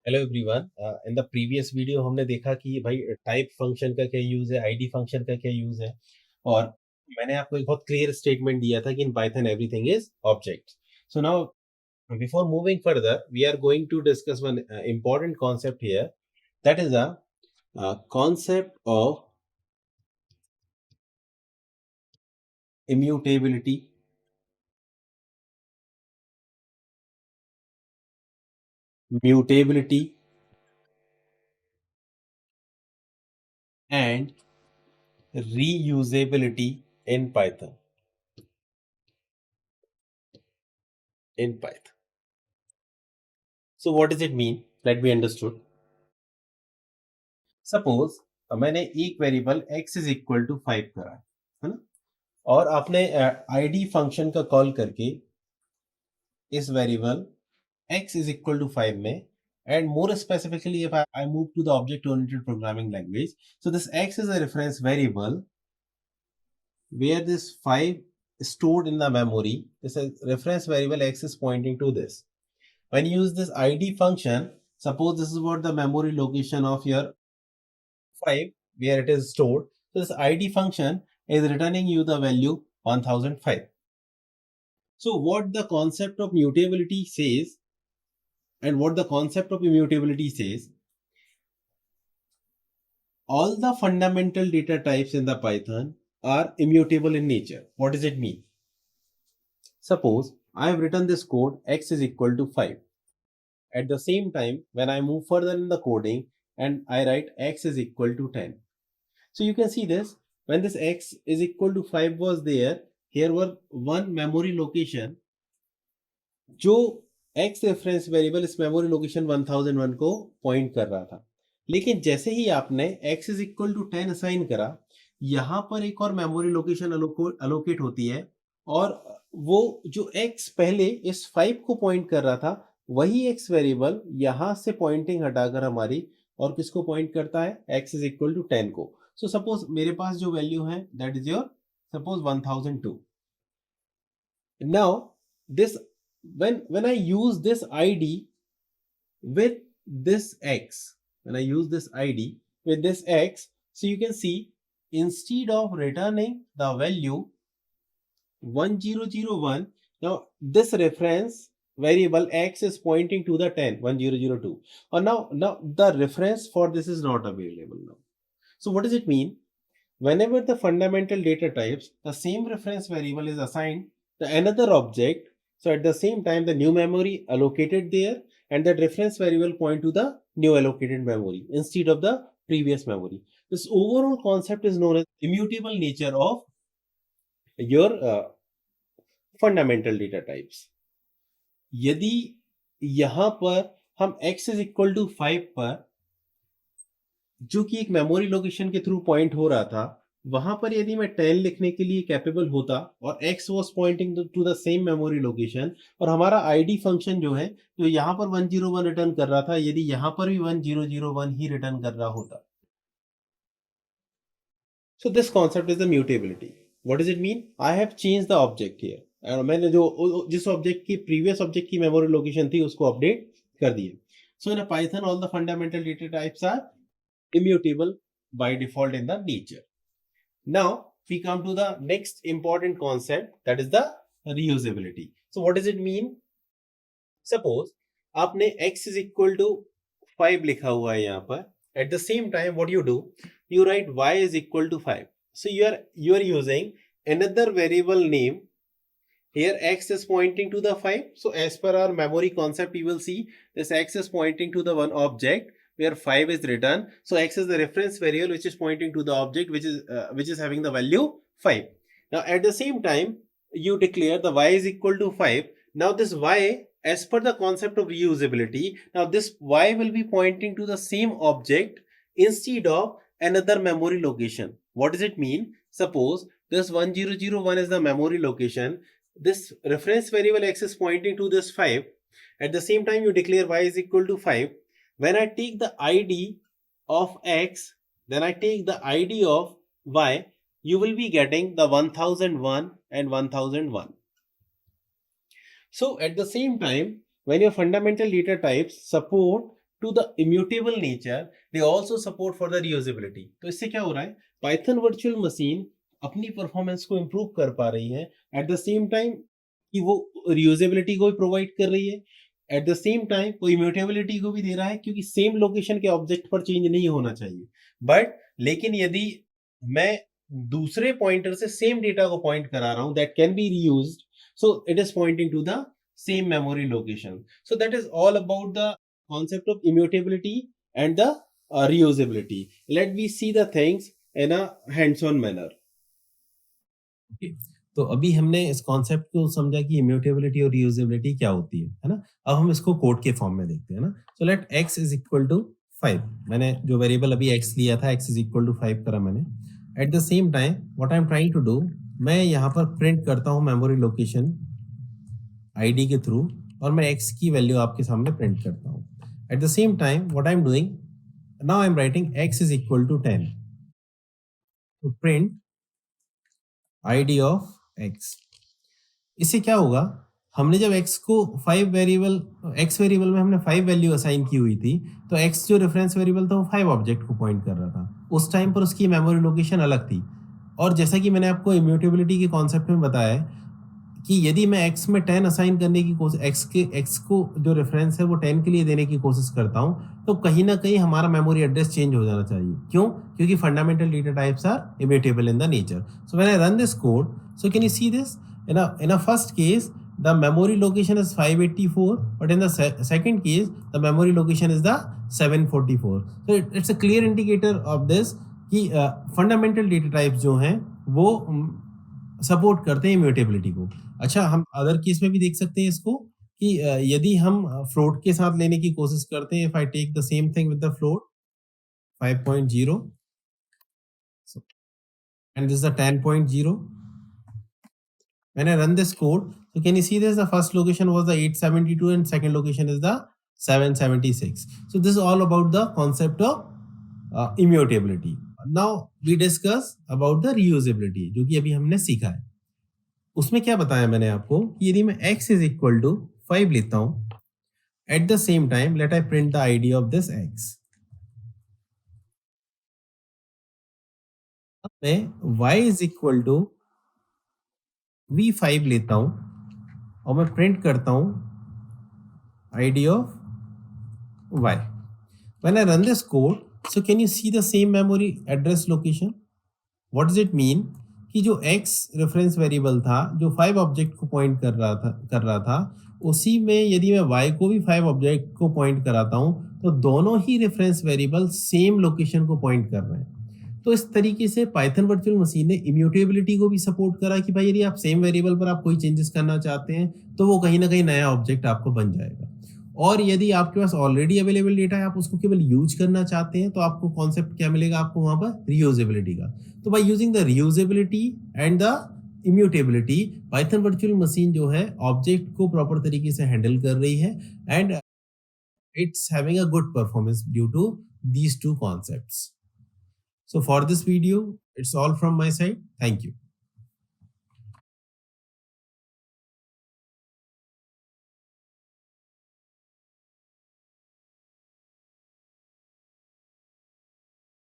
Hello everyone. In the previous video हमने देखा कि भाई टाइप फंक्शन का क्या यूज है, आईडी फंक्शन का क्या यूज है। और मैंने आपको एक बहुत क्लियर स्टेटमेंट दिया था कि इन Python everything is object. So now before moving further we are going to discuss one important concept here, that is a concept of immutability, mutability and reusability in Python. So what does it mean? Let me understood. Suppose मैंने एक variable x is equal to 5 करा है ना, और आपने ID function का call करके इस variable x is equal to 5 में, and more specifically if I move to the object oriented programming language, so this x is a reference variable where this 5 is stored in the memory. This is reference variable x is pointing to this. When you use this id function, suppose this is what the memory location of your 5 where it is stored. So this id function is returning you the value 1005. So what the concept of mutability says, and what the concept of immutability says, all the fundamental data types in the Python are immutable in nature. What does it mean? Suppose I have written this code x is equal to 5. At the same time, when I move further in the coding and I write x is equal to 10. So you can see this, when this x is equal to 5 was there, here were one memory location जो x reference variable इस memory location 1001 को point कर रहा था। लेकिन जैसे ही आपने x is equal to 10 assign करा, यहां पर एक और मेमोरी लोकेशन अलोकेट होती है, और वो जो x पहले इस 5 को पॉइंट कर रहा था, वही x वेरिएबल यहां से पॉइंटिंग हटाकर हमारी और किसको पॉइंट करता है, x इज इक्वल टू 10 को। सो सपोज मेरे पास जो वैल्यू है that is your suppose 1002। Now this, when I use this id with this x, when I use this id with this x, so you can see instead of returning the value 1001, now this reference variable x is pointing to the 10 or now the reference for this is not available now. So what does it mean? Whenever the fundamental data types, the same reference variable is assigned to another object, so at the same time the new memory allocated there, and that reference variable point to the new allocated memory instead of the previous memory. This overall concept is known as immutable nature of your fundamental data types. यदि यहां पर हम x is equal to 5 पर, जो कि एक memory location के through point हो रहा था, वहां पर यदि मैं 10 लिखने के लिए कैपेबल होता और x was pointing to the same memory location, और हमारा आईडी फंक्शन जो है जो यहां पर 101 रिटर्न कर रहा था, यदि यहां पर भी 1001 ही रिटर्न कर रहा होता। So this concept is the mutability. What does it mean? I have change the object here, मैंने जो जिस ऑब्जेक्ट की प्रीवियस ऑब्जेक्ट की मेमोरी लोकेशन थी उसको अपडेट कर दिया। So in Python all the fundamental data types are immutable by default in the nature. Now we come to the next important concept, that is the reusability. So what does it mean? Suppose आपने x is equal to 5 लिखा हुआ है यहाँ पर, at the same time what you do, you write y is equal to 5. So you are using another variable name. Here x is pointing to the 5. So as per our memory concept, you will see this x is pointing to the one object where 5 is written. So x is the reference variable which is pointing to the object which is having the value 5. Now at the same time, you declare the y is equal to 5. Now this y, as per the concept of reusability, now this y will be pointing to the same object instead of another memory location. What does it mean? Suppose this 1001 is the memory location. This reference variable x is pointing to this 5. At the same time, you declare y is equal to 5. When I take the id of x, then I take the id of y, you will be getting the 1001 and 1001. So at the same time, when your fundamental data types support to the immutable nature, they also support for the reusability. तो इससे क्या हो रहा है, Python virtual machine अपनी performance को improve कर पा रही है, एट द सेम टाइम कि वो रियूजेबिलिटी को भी प्रोवाइड कर रही है, एट द सेम टाइम वो इम्यूटेबिलिटी को भी दे रहा है, क्योंकि सेम लोकेशन के ऑब्जेक्ट पर चेंज नहीं होना चाहिए। बट लेकिन यदि मैं दूसरे पॉइंटर से सेम डेटा को पॉइंट करा रहा हूं that can be reused, so it is pointing to the same memory location. So that is all about the concept of immutability and the reusability. Let me see the things in a hands-on manner. Okay. तो अभी हमने इस concept को समझा कि immutability और reusability क्या होती है ना। अब हम इसको कोड के फॉर्म में देखते हैं ना। So let x is equal to 5, मैंने जो वेरिएबल अभी x लिया था x इज इक्वल टू 5 करा मैंने। At the same time what I am trying to do, मैं यहाँ पर प्रिंट करता हूँ मेमोरी लोकेशन आईडी के थ्रू, और मैं x की वैल्यू आपके सामने प्रिंट करता हूँ। At the same time, what I'm doing, now I'm writing x is equal to 10. To print id of x. इससे क्या होगा, हमने जब x को 5 वेरिएबल, x वेरिएबल में हमने 5 वैल्यू असाइन की हुई थी, तो x जो रेफरेंस वेरिएबल था वो 5 ऑब्जेक्ट को पॉइंट कर रहा था। उस टाइम पर उसकी मेमोरी लोकेशन अलग थी। और जैसा कि मैंने आपको इम्यूटेबिलिटी के कॉन्सेप्ट में बताया है कि यदि मैं x में 10 असाइन करने की कोशिश, x को जो रेफरेंस है वो 10 के लिए देने की कोशिश करता हूं, तो कहीं ना कहीं हमारा मेमोरी एड्रेस चेंज हो जाना चाहिए। क्यों? क्योंकि fundamental data types are immutable in the nature. So when I run this code, so can you see this, in a first case the memory location is 584, but in the second case the memory location is the 744. So it's a clear indicator of this कि fundamental data types जो हैं वो support करते हैं immutability को। अच्छा, हम other case में भी देख सकते हैं इसको कि यदि हम फ्लोट के साथ लेने की कोशिश करते हैं, if I take the same thing with the float 5.0 and this the 10.0, when I run this code, so can you see this, the first location was the 872 and second location is the 776. So this is all about the concept of immutability. Now we discuss about the reusability, जो कि अभी हमने सीखा है। उसमें क्या बताया मैंने आपको कि यदि मैं x is equal to 5 लेता हूं, at the same time let I print the id of this x. अब मैं y is equal to v5 लेता हूं और मैं प्रिंट करता हूं id of y. When I run this code, so can you see the same memory address location? What does it mean? कि जो x रेफरेंस वेरिएबल था जो 5 ऑब्जेक्ट को पॉइंट कर रहा था उसी में यदि मैं y को भी 5 ऑब्जेक्ट को पॉइंट कराता हूं, तो दोनों ही रेफरेंस वेरिएबल सेम लोकेशन को पॉइंट कर रहे हैं। तो इस तरीके से पाइथन वर्चुअल मशीन ने इम्यूटेबिलिटी को भी सपोर्ट करा कि भाई यदि आप सेम वेरिएबल पर आप कोई चेंजेस करना चाहते हैं तो वो कहीं ना कहीं नया ऑब्जेक्ट आपको बन जाएगा। और यदि आपके पास ऑलरेडी अवेलेबल डेटा है, आप उसको केवल यूज करना चाहते हैं, तो आपको कॉन्सेप्ट क्या मिलेगा, आपको वहां पर रीयूजेबिलिटी का। तो by using the reusability and the immutability, Python virtual machine जो है ऑब्जेक्ट को प्रॉपर तरीके से हैंडल कर रही है and it's having a good performance due to these two concepts. So for this video, it's all from my side. Thank you.